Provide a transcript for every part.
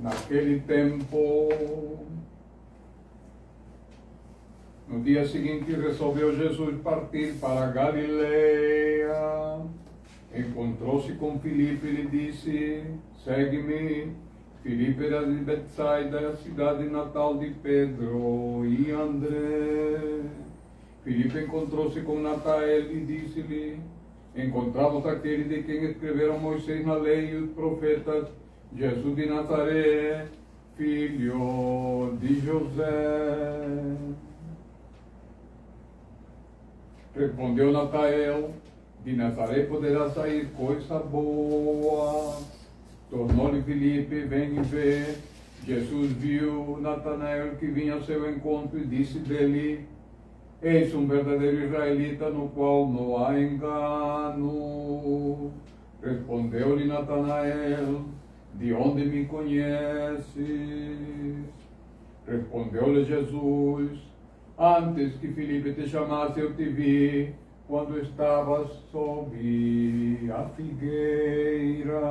Naquele tempo, no dia seguinte, resolveu Jesus partir para a Galileia. Encontrou-se com Filipe e lhe disse: segue-me. Filipe era de Betsaida, a cidade natal de Pedro e André. Filipe encontrou-se com Natanael e disse-lhe: encontramos aquele de quem escreveram Moisés na lei e os profetas, Jesus de Nazaré, filho de José. Respondeu Natanael: de Nazaré poderá sair coisa boa. Tornou-lhe Filipe: vem e vê. Jesus viu Natanael que vinha ao seu encontro e disse dele: eis um verdadeiro israelita no qual não há engano. Respondeu-lhe Natanael: de onde me conheces? Respondeu-lhe Jesus: antes que Filipe te chamasse, eu te vi, quando estavas sob a figueira.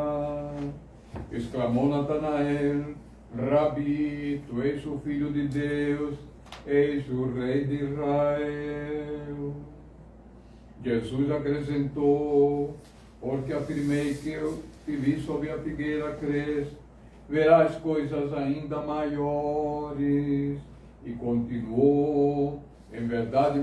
Exclamou Natanael: Rabi, tu és o Filho de Deus, eis o Rei de Israel. Jesus acrescentou: porque afirmei que eu te vi sob a figueira, crês? Verás coisas ainda maiores. E continuou: em verdade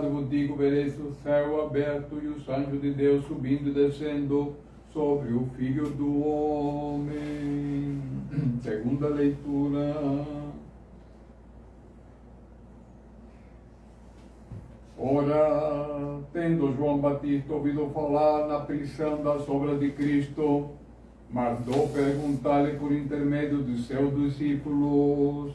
vos digo, vereis o céu aberto e os anjos de Deus subindo e descendo sobre o Filho do Homem. Segunda leitura. Ora, tendo João Batista ouvido falar na prisão das obras de Cristo, mandou perguntar-lhe por intermédio dos seus discípulos: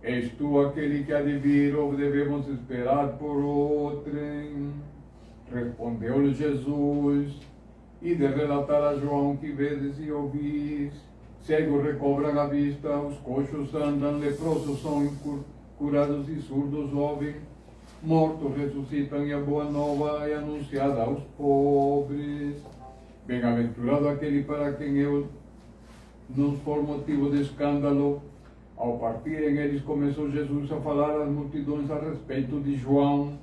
és tu aquele que há de vir, ou devemos esperar por outrem? Respondeu-lhe Jesus: e de relatar a João que vedes e ouvis, cegos recobram a vista, os coxos andam, leprosos são curados e surdos ouvem, mortos ressuscitam e a boa nova é anunciada aos pobres. Bem-aventurado aquele para quem eu não for motivo de escândalo. Ao partirem eles, começou Jesus a falar às multidões a respeito de João,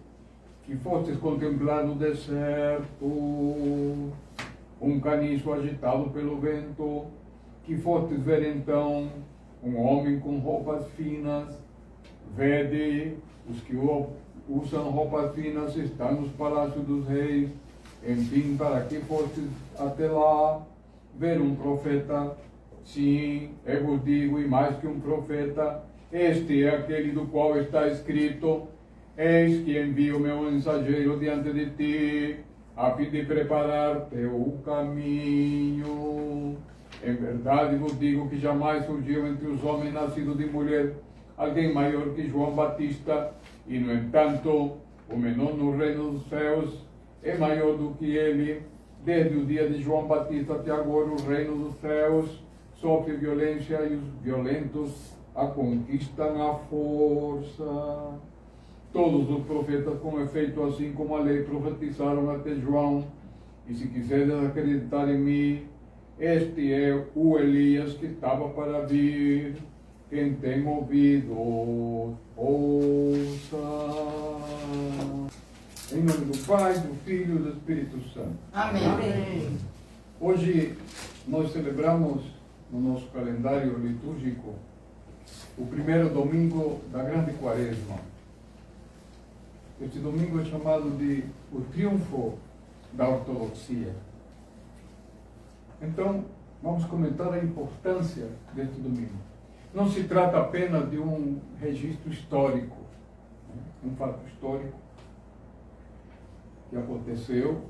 que fostes contemplar no deserto, um caniço agitado pelo vento, que fostes ver então um homem com roupas finas. Vede, os que usam roupas finas estão nos palácios dos reis. Enfim, para que fostes até lá ver um profeta? Sim, eu vos digo, e mais que um profeta, este é aquele do qual está escrito: eis que envio o meu mensageiro diante de ti, a fim de preparar-te o caminho. Em verdade vos digo que jamais surgiu entre os homens nascidos de mulher alguém maior que João Batista, e no entanto, o menor no reino dos céus é maior do que ele. Desde o dia de João Batista até agora, o reino dos céus sofre violência e os violentos a conquistam à força. Todos os profetas, com efeito, assim como a lei, profetizaram até João. E se quiseres acreditar em mim, este é o Elias que estava para vir. Quem tem ouvido, ouça. Em nome do Pai, do Filho e do Espírito Santo. Amém. Amém. Hoje nós celebramos no nosso calendário litúrgico o primeiro domingo da Grande Quaresma. Este domingo é chamado de o triunfo da ortodoxia. Então, vamos comentar a importância deste domingo. Não se trata apenas de um registro histórico, um fato histórico que aconteceu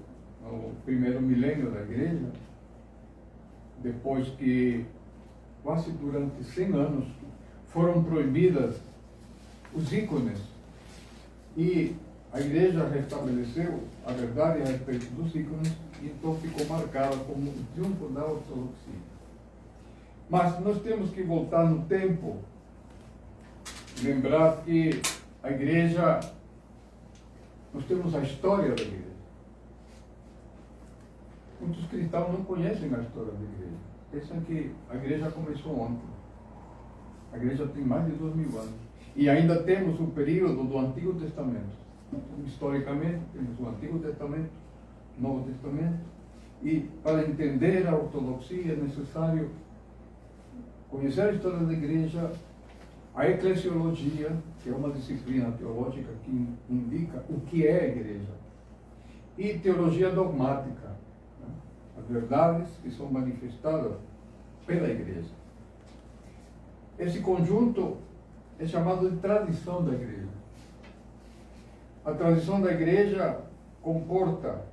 no primeiro milênio da Igreja, depois que, quase durante 100 anos, foram proibidas os ícones, e a Igreja restabeleceu a verdade a respeito dos ícones, e então ficou marcada como o triunfo da ortodoxia. Mas nós temos que voltar no tempo, lembrar que a Igreja, nós temos a história da Igreja. Muitos cristãos não conhecem a história da Igreja. Pensam que a Igreja começou ontem. A igreja tem mais de 2000 anos. E ainda temos o período do Antigo Testamento. Historicamente, temos o Antigo Testamento, o Novo Testamento. E para entender a ortodoxia é necessário conhecer a história da igreja, a eclesiologia, que é uma disciplina teológica que indica o que é a igreja, e teologia dogmática, né? As verdades que são manifestadas pela igreja. Esse conjunto é chamado de tradição da igreja. A tradição da igreja comporta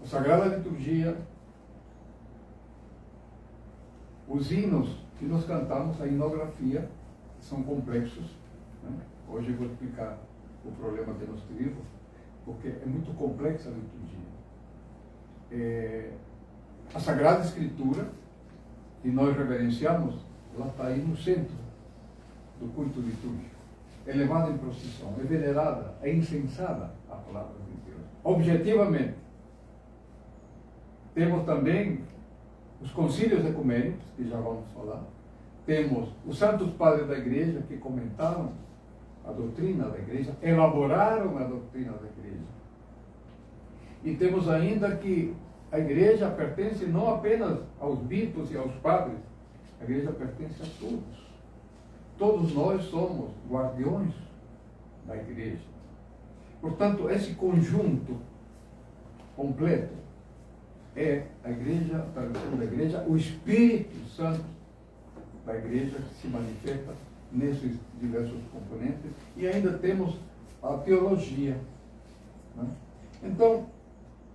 a Sagrada Liturgia, os hinos que nós cantamos, a hinografia, que são complexos, né? Hoje eu vou explicar o problema que nós tivemos, porque é muito complexa a liturgia. A Sagrada Escritura, que nós reverenciamos, ela está aí no centro do culto litúrgico. É levada em procissão, é venerada, é incensada a palavra de Deus. Objetivamente, temos também os concílios ecumênicos, que já vamos falar. Temos os santos padres da igreja, que comentaram a doutrina da igreja, elaboraram a doutrina da igreja. E temos ainda que a igreja pertence não apenas aos bispos e aos padres, a igreja pertence a todos. Todos nós somos guardiões da igreja. Portanto, esse conjunto completo é a igreja, a tradição da igreja, o Espírito Santo da igreja que se manifesta nesses diversos componentes, e ainda temos a teologia, né? Então,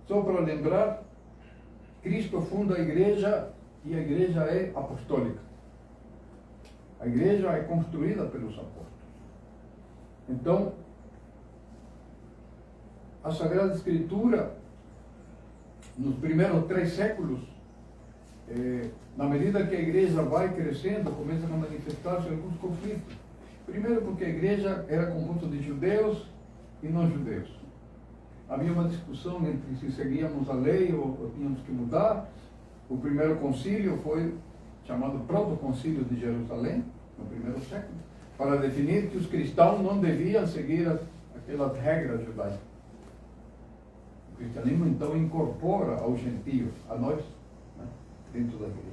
só para lembrar, Cristo funda a igreja e a igreja é apostólica. A igreja é construída pelos apóstolos. Então, a Sagrada Escritura, nos primeiros 3 séculos, na medida que a igreja vai crescendo, começam a manifestar-se alguns conflitos. Primeiro porque a igreja era composta de judeus e não-judeus. Havia uma discussão entre se seguíamos a lei ou tínhamos que mudar. O primeiro concílio foi chamado Protoconcílio de Jerusalém, no primeiro século, para definir que os cristãos não deviam seguir aquelas regras judaicas. O cristianismo então incorpora aos gentios, a nós, né, dentro da igreja.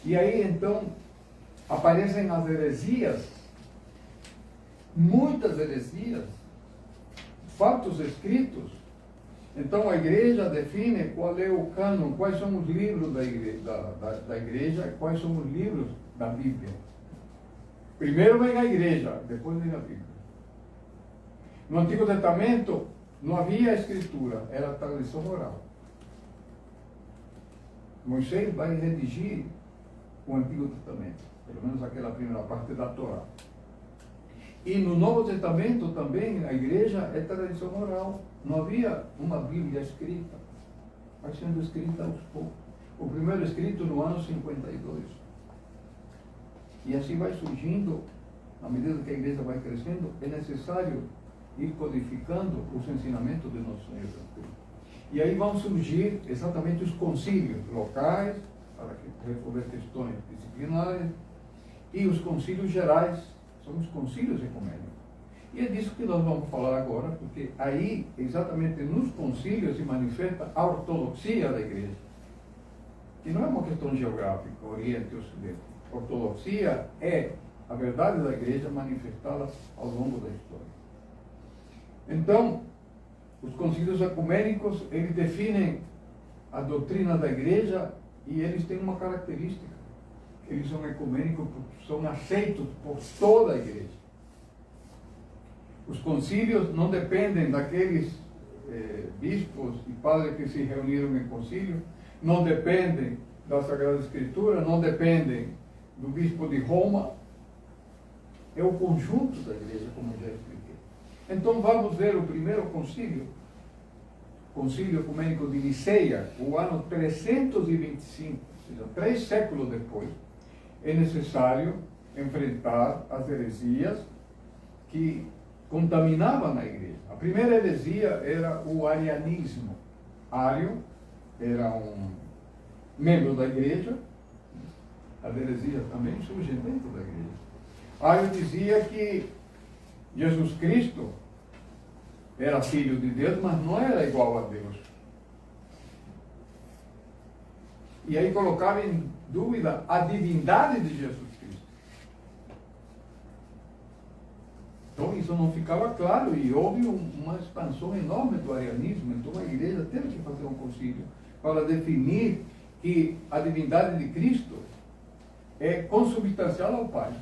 E aí então aparecem as heresias, muitas heresias, fatos escritos. Então a igreja define qual é o cânon, quais são os livros da igreja, quais são os livros da Bíblia. Primeiro vem a igreja, depois vem a Bíblia. No Antigo Testamento não havia escritura, era tradição oral. Moisés vai redigir o Antigo Testamento, pelo menos aquela primeira parte da Torá. E no Novo Testamento também a igreja é tradição oral. Não havia uma Bíblia escrita, vai sendo escrita aos poucos. O primeiro escrito no ano 52. E assim vai surgindo, à medida que a igreja vai crescendo, é necessário ir codificando os ensinamentos de nosso Senhor Jesus Cristo. E aí vão surgir exatamente os concílios locais, para resolver questões disciplinares, e os concílios gerais, são os concílios ecumênicos. E é disso que nós vamos falar agora, porque aí, exatamente nos concílios, se manifesta a ortodoxia da igreja, que não é uma questão geográfica, Oriente e Ocidente. Ortodoxia é a verdade da igreja manifestada ao longo da história. Então, os concílios ecumênicos, eles definem a doutrina da igreja e eles têm uma característica. Eles são ecumênicos porque são aceitos por toda a igreja. Os concílios não dependem daqueles bispos e padres que se reuniram em concílio, não dependem da Sagrada Escritura, não dependem do bispo de Roma. É o conjunto da igreja, como já expliquei. Então vamos ver o primeiro concílio, Concílio Ecumênico de Niceia, o ano 325, ou seja, 3 séculos depois. É necessário enfrentar as heresias que contaminavam a igreja. A primeira heresia era o arianismo. Ário era um membro da igreja, as heresias também surgem dentro da igreja. Aí dizia que Jesus Cristo era filho de Deus, mas não era igual a Deus. E aí colocava em dúvida a divindade de Jesus Cristo. Então isso não ficava claro e houve uma expansão enorme do arianismo. Então a igreja teve que fazer um concílio para definir que a divindade de Cristo é consubstancial ao Pai.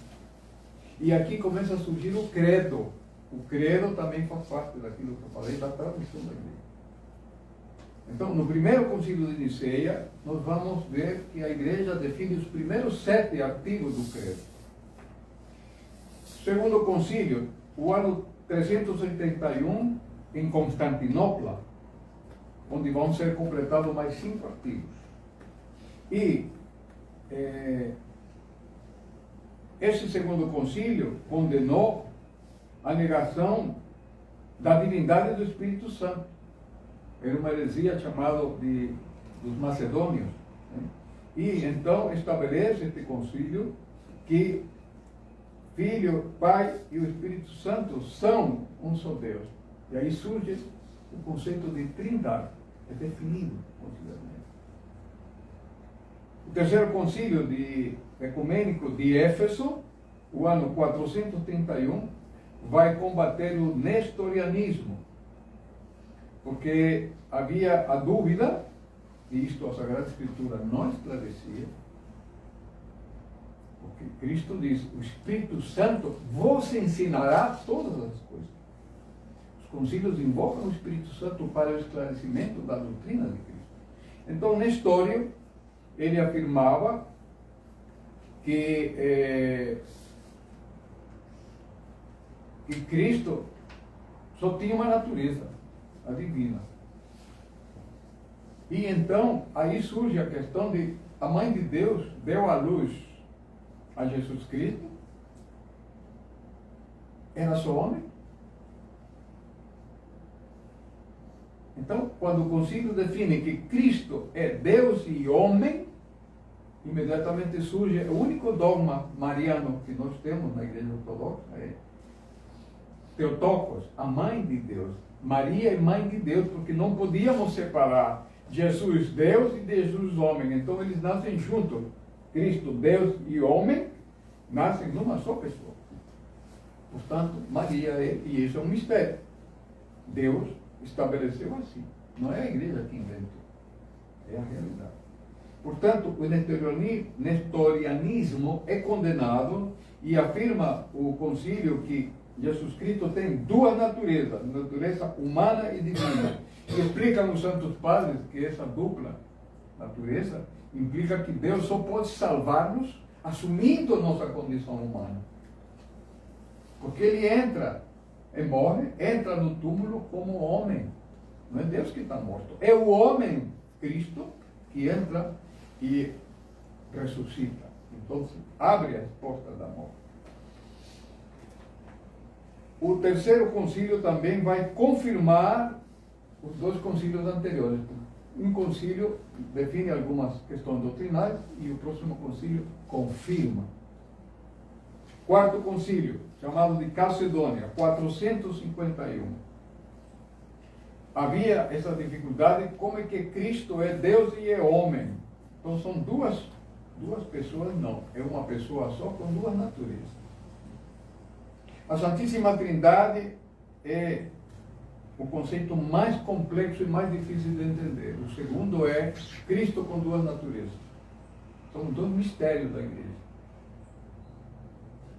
E aqui começa a surgir o credo. O credo também faz parte daquilo que eu falei, da tradição da igreja. Então, no primeiro concílio de Niceia, nós vamos ver que a igreja define os primeiros 7 artigos do credo. Segundo concílio, o ano 381, em Constantinopla, onde vão ser completados mais 5 artigos. E esse segundo concílio condenou a negação da divindade do Espírito Santo. Era uma heresia chamada dos macedônios. Né? E então estabelece este concílio que Filho, Pai e o Espírito Santo são um só Deus. E aí surge o conceito de trindade. É definido conciliarmente. O terceiro concílio ecumênico de Éfeso, o ano 431, vai combater o nestorianismo, porque havia a dúvida, e isto a Sagrada Escritura não esclarecia, porque Cristo diz, o Espírito Santo vos ensinará todas as coisas. Os concílios invocam o Espírito Santo para o esclarecimento da doutrina de Cristo. Então, Nestório, ele afirmava que Cristo só tinha uma natureza, a divina. E então, aí surge a questão de a mãe de Deus deu à luz a Jesus Cristo. Era só homem? Então, quando o concílio define que Cristo é Deus e homem, imediatamente surge o único dogma mariano que nós temos na Igreja Ortodoxa, é Theotokos, a mãe de Deus. Maria é mãe de Deus, porque não podíamos separar Jesus Deus e Jesus homem. Então eles nascem juntos. Cristo, Deus e homem, nascem numa só pessoa. Portanto, Maria e isso é um mistério. Deus estabeleceu assim. Não é a igreja que inventou. É a realidade. Portanto, o nestorianismo é condenado e afirma o concílio que Jesus Cristo tem duas naturezas, natureza humana e divina. E explicam os santos padres que essa dupla natureza implica que Deus só pode salvar-nos assumindo nossa condição humana. Porque ele entra e morre, entra no túmulo como homem. Não é Deus que está morto. É o homem, Cristo, que entra e ressuscita. Então, abre as portas da morte. O terceiro concílio também vai confirmar os 2 concílios anteriores. Um concílio define algumas questões doutrinais e o próximo concílio confirma. Quarto concílio, chamado de Calcedônia, 451. Havia essa dificuldade, como é que Cristo é Deus e é homem. Então são duas pessoas, não. É uma pessoa só com duas naturezas. A Santíssima Trindade é o conceito mais complexo e mais difícil de entender. O segundo é Cristo com duas naturezas. São 2 mistérios da igreja.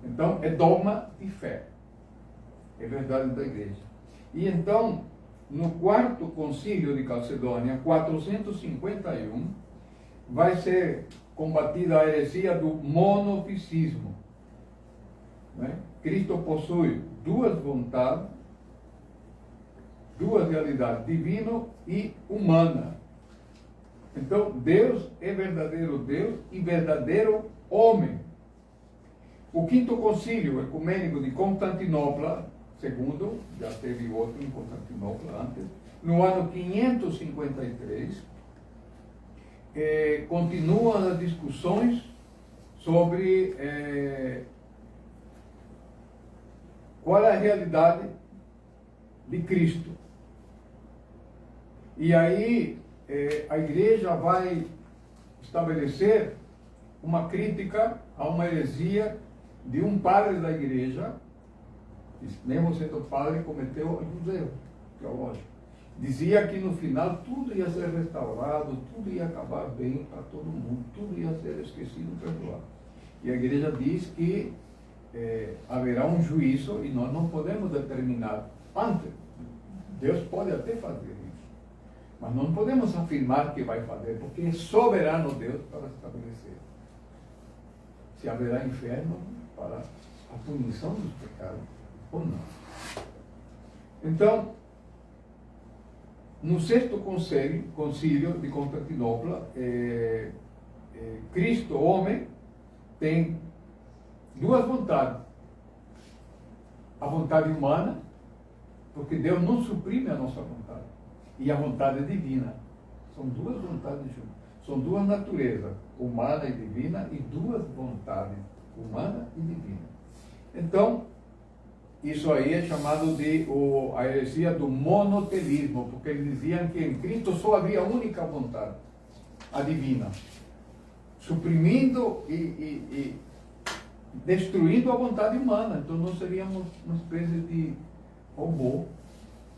Então, é dogma e fé. É verdade da igreja. E então, no quarto concílio de Calcedônia, 451, vai ser combatida a heresia do monofisismo. Né? Cristo possui duas vontades, duas realidades, divino e humana. Então, Deus é verdadeiro Deus e verdadeiro homem. O quinto concílio ecumênico de Constantinopla, segundo, já teve outro em Constantinopla antes, no ano 553, continuam as discussões sobre qual é a realidade de Cristo. E aí a igreja vai estabelecer uma crítica a uma heresia de um padre da igreja, mesmo sendo padre, cometeu alguns erros teológicos. Dizia que no final tudo ia ser restaurado, tudo ia acabar bem para todo mundo, tudo ia ser esquecido e perdoado. E a igreja diz que haverá um juízo e nós não podemos determinar antes. Deus pode até fazer isso, mas não podemos afirmar que vai fazer, porque é soberano Deus para estabelecer se haverá inferno para a punição dos pecados ou não. Então, no sexto concílio de Constantinopla, Cristo, homem, tem duas vontades. A vontade humana, porque Deus não suprime a nossa vontade, e a vontade divina. São duas vontades juntas. São duas naturezas, humana e divina, e duas vontades, humana e divina. Então, isso aí é chamado de a heresia do monotelismo, porque eles diziam que em Cristo só havia única vontade, a divina, suprimindo e destruindo a vontade humana. Então nós seríamos uma espécie de robô,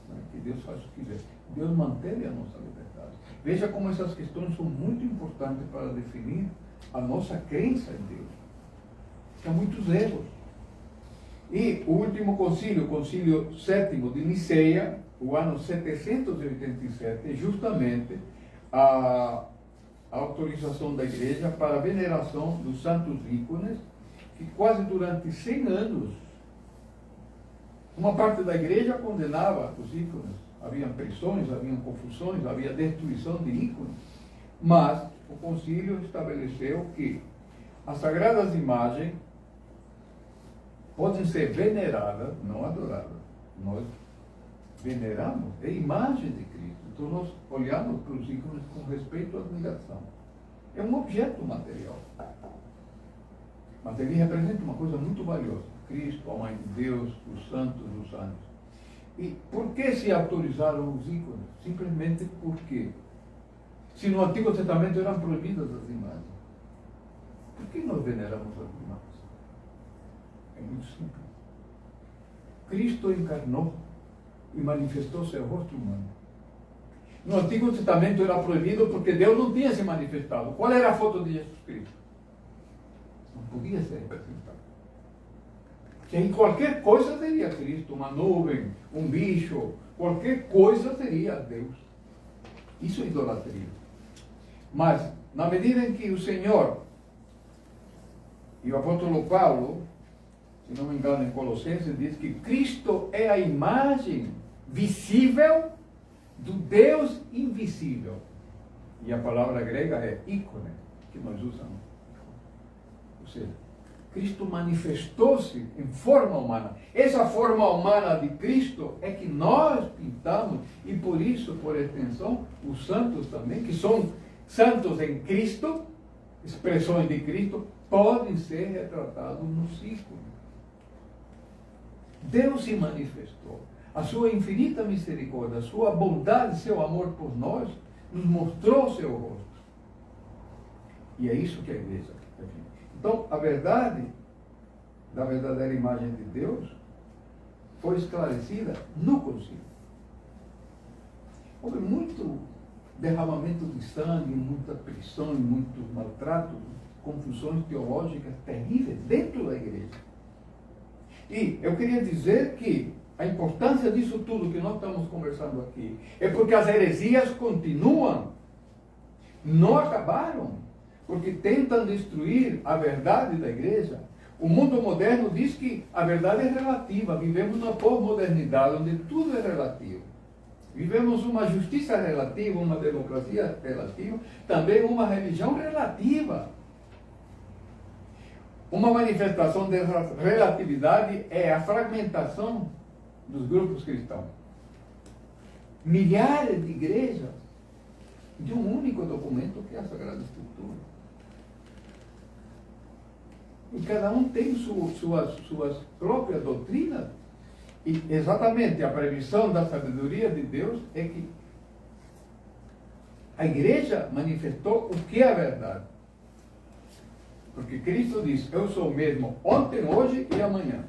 né, que Deus faz o que quiser. Deus manteve a nossa liberdade. Veja como essas questões são muito importantes para definir a nossa crença em Deus. Há muitos erros. E o último concílio, o concílio sétimo de Niceia, o ano 787, é justamente a autorização da igreja para a veneração dos santos ícones, que quase durante 100 anos, uma parte da igreja condenava os ícones. Havia prisões, havia confusões, havia destruição de ícones. Mas o concílio estabeleceu que as sagradas imagens podem ser veneradas, não adoradas. Nós veneramos a imagem de Cristo. Então nós olhamos para os ícones com respeito e admiração. É um objeto material. Mas ele representa uma coisa muito valiosa. Cristo, a Mãe de Deus, os santos, os anjos. E por que se autorizaram os ícones? Simplesmente porque, se no Antigo Testamento eram proibidas as imagens, por que nós veneramos as imagens? É muito simples. Cristo encarnou e manifestou seu rosto humano. No Antigo Testamento era proibido porque Deus não tinha se manifestado. Qual era a foto de Jesus Cristo? Não podia ser representado. Que em qualquer coisa teria Cristo, uma nuvem, um bicho, qualquer coisa teria Deus. Isso é idolatria. Mas, na medida em que o Senhor e o apóstolo Paulo, se não me engano, em Colossenses, diz que Cristo é a imagem visível do Deus invisível. E a palavra grega é ícone, que nós usamos. Ou seja, Cristo manifestou-se em forma humana. Essa forma humana de Cristo é que nós pintamos, e por isso, por extensão, os santos também, que são santos em Cristo, expressões de Cristo, podem ser retratados nos ícones. Deus se manifestou. A sua infinita misericórdia, a sua bondade, seu amor por nós, nos mostrou seu rosto. E é isso que a igreja define. Então, a verdade da verdadeira imagem de Deus foi esclarecida no concílio. Houve muito derramamento de sangue, muita prisão, muitos maltratos, confusões teológicas terríveis dentro da igreja. E eu queria dizer que a importância disso tudo que nós estamos conversando aqui é porque as heresias continuam, não acabaram, porque tentam destruir a verdade da igreja. O mundo moderno diz que a verdade é relativa. Vivemos na pós-modernidade, onde tudo é relativo. Vivemos uma justiça relativa, uma democracia relativa, também uma religião relativa. Uma manifestação dessa relatividade é a fragmentação dos grupos cristãos. Milhares de igrejas de um único documento que é a Sagrada Escritura. E cada um tem suas próprias doutrinas, E exatamente a previsão da sabedoria de Deus é que a igreja manifestou o que é a verdade. Porque Cristo diz, eu sou o mesmo ontem, hoje e amanhã.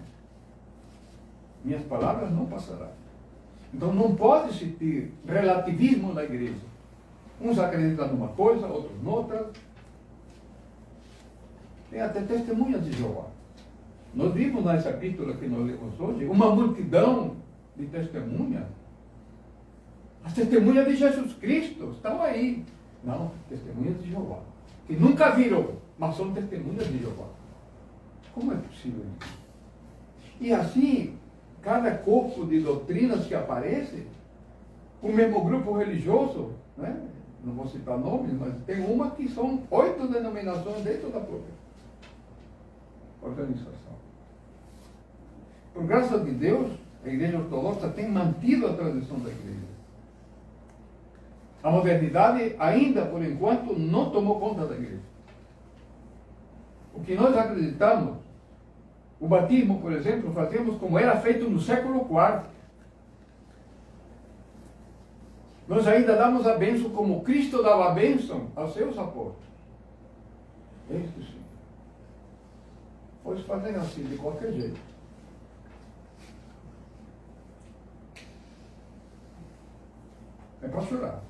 Minhas palavras não passarão. Então não pode existir relativismo na igreja. Uns acreditam numa coisa, outros noutra. Tem até testemunhas de Jeová. Nós vimos nessa epístola que nós lemos hoje, uma multidão de testemunhas. As testemunhas de Jesus Cristo estão aí. Não, testemunhas de Jeová. Que nunca viram, mas são testemunhas de Jeová. Como é possível isso? E assim, cada corpo de doutrinas que aparece, o mesmo grupo religioso, né? Não vou citar nomes, mas tem uma que são 8 denominações dentro da própria organização. Por graça de Deus, a Igreja Ortodoxa tem mantido a tradição da Igreja. A modernidade ainda, por enquanto, não tomou conta da Igreja. O que nós acreditamos, o batismo, por exemplo, fazemos como era feito no século IV. Nós ainda damos a bênção como Cristo dava a bênção aos seus apóstolos. É isso sim. Pois fazem assim, de qualquer jeito. É para chorar.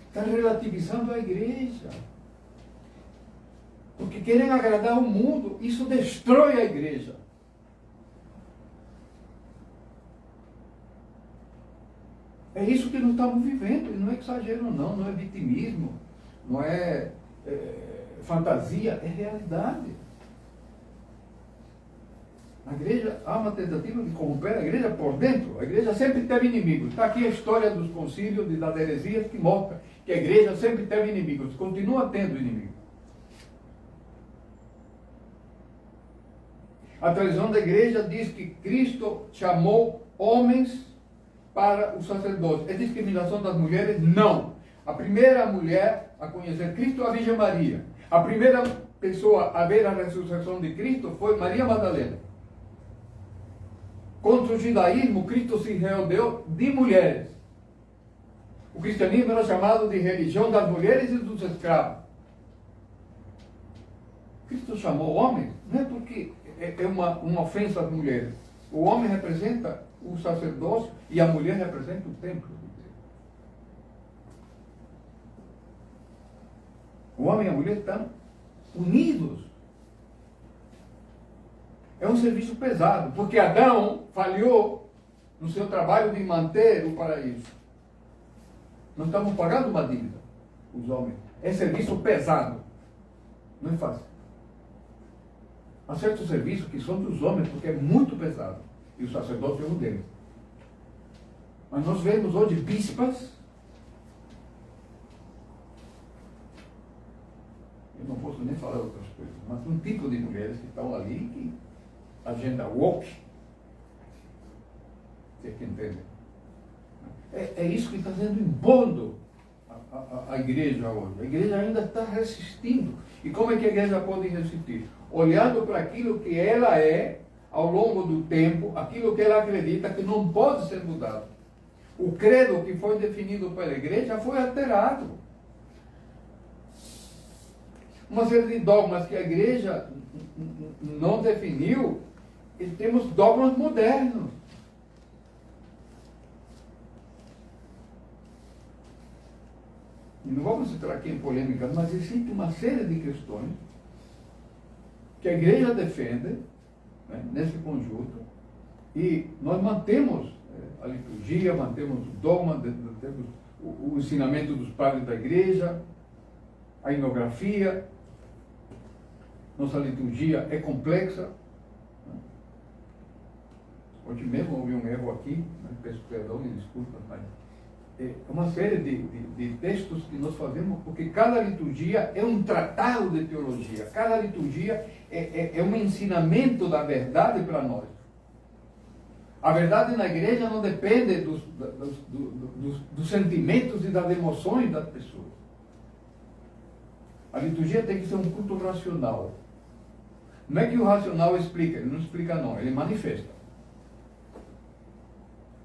Está relativizando a igreja. Porque querem agradar o mundo. Isso destrói a igreja. É isso que nós estamos vivendo. E não é exagero, não. Não é vitimismo. Não é fantasia. É realidade. A igreja há uma tentativa de corromper a igreja por dentro. A igreja sempre teve inimigos. Está aqui a história dos concílios e das heresias que mostra que a igreja sempre teve inimigos. Continua tendo inimigos. A tradição da igreja diz que Cristo chamou homens para o sacerdócio. É discriminação das mulheres? Não. A primeira mulher a conhecer Cristo é a Virgem Maria. A primeira pessoa a ver a ressurreição de Cristo foi Maria Madalena. Contra o judaísmo, Cristo se rodeou de mulheres. O cristianismo era chamado de religião das mulheres e dos escravos. Cristo chamou homens, não é porque é uma ofensa às mulheres. O homem representa o sacerdócio e a mulher representa o templo de Deus. O homem e a mulher estão unidos. É um serviço pesado, porque Adão falhou no seu trabalho de manter o paraíso. Nós estamos pagando uma dívida, os homens. É serviço pesado. Não é fácil. Há certos serviços que são dos homens, porque é muito pesado. E o sacerdote é um deles. Mas nós vemos hoje bispas. Eu não posso nem falar outras coisas, mas um tipo de mulheres que estão ali que agenda woke. Você que entende? É isso que está sendo impondo a igreja hoje. A igreja ainda está resistindo. E como é que a igreja pode resistir? Olhando para aquilo que ela é ao longo do tempo, aquilo que ela acredita que não pode ser mudado. O credo que foi definido pela igreja foi alterado. Uma série de dogmas que a igreja não definiu, e temos dogmas modernos. E não vamos entrar aqui em polêmicas, mas existe uma série de questões que a igreja defende, né, nesse conjunto, e nós mantemos a liturgia, mantemos o dogma, mantemos o ensinamento dos padres da igreja, a etnografia. Nossa liturgia é complexa. Hoje mesmo houve um erro aqui, né? Peço perdão e desculpas, mas é uma série de textos que nós fazemos, porque cada liturgia é um tratado de teologia, cada liturgia é um ensinamento da verdade para nós. A verdade na igreja não depende dos sentimentos e das emoções das pessoas. A liturgia tem que ser um culto racional. Não é que o racional explica, ele não explica não, ele manifesta.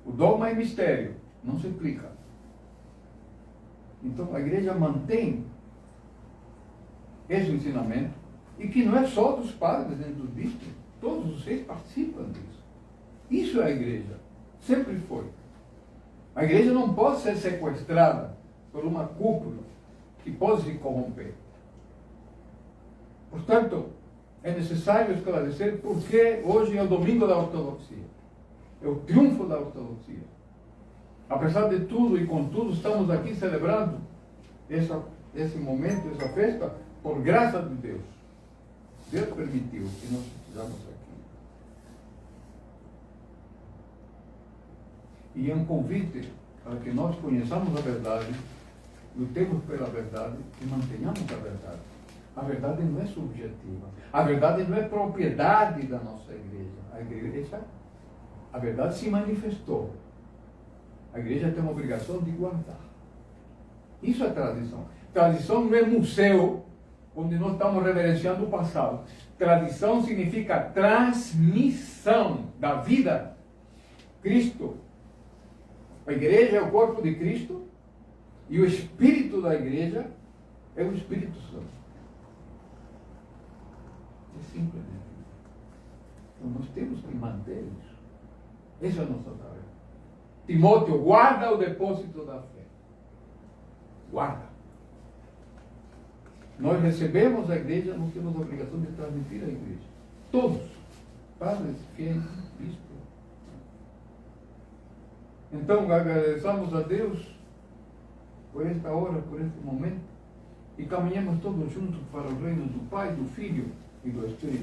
O dogma é mistério, não se explica. Então a igreja mantém esse ensinamento, e que não é só dos padres nem dos bispos, todos vocês participam disso. Isso é a igreja, sempre foi. A igreja não pode ser sequestrada por uma cúpula que pode se corromper. Portanto, é necessário esclarecer porque hoje é o domingo da ortodoxia. É o triunfo da ortodoxia. Apesar de tudo e contudo, estamos aqui celebrando esse momento, essa festa, por graça de Deus. Deus permitiu que nós estejamos aqui. E é um convite para que nós conheçamos a verdade, lutemos pela verdade e mantenhamos a verdade. A verdade não é subjetiva. A verdade não é propriedade da nossa igreja. A verdade se manifestou. A igreja tem uma obrigação de guardar. Isso é tradição. Tradição não é museu, onde nós estamos reverenciando o passado. Tradição significa transmissão da vida. Cristo. A igreja é o corpo de Cristo e o espírito da igreja é o Espírito Santo. É simples. Então nós temos que manter isso. Essa é a nossa tarefa. Timóteo, guarda o depósito da fé. Guarda. Nós recebemos a igreja, nós temos a obrigação de transmitir a igreja. Todos. Padres, fiéis, bispos. Então, agradecemos a Deus por esta hora, por este momento, e caminhamos todos juntos para o reino do Pai, do Filho e do Espírito.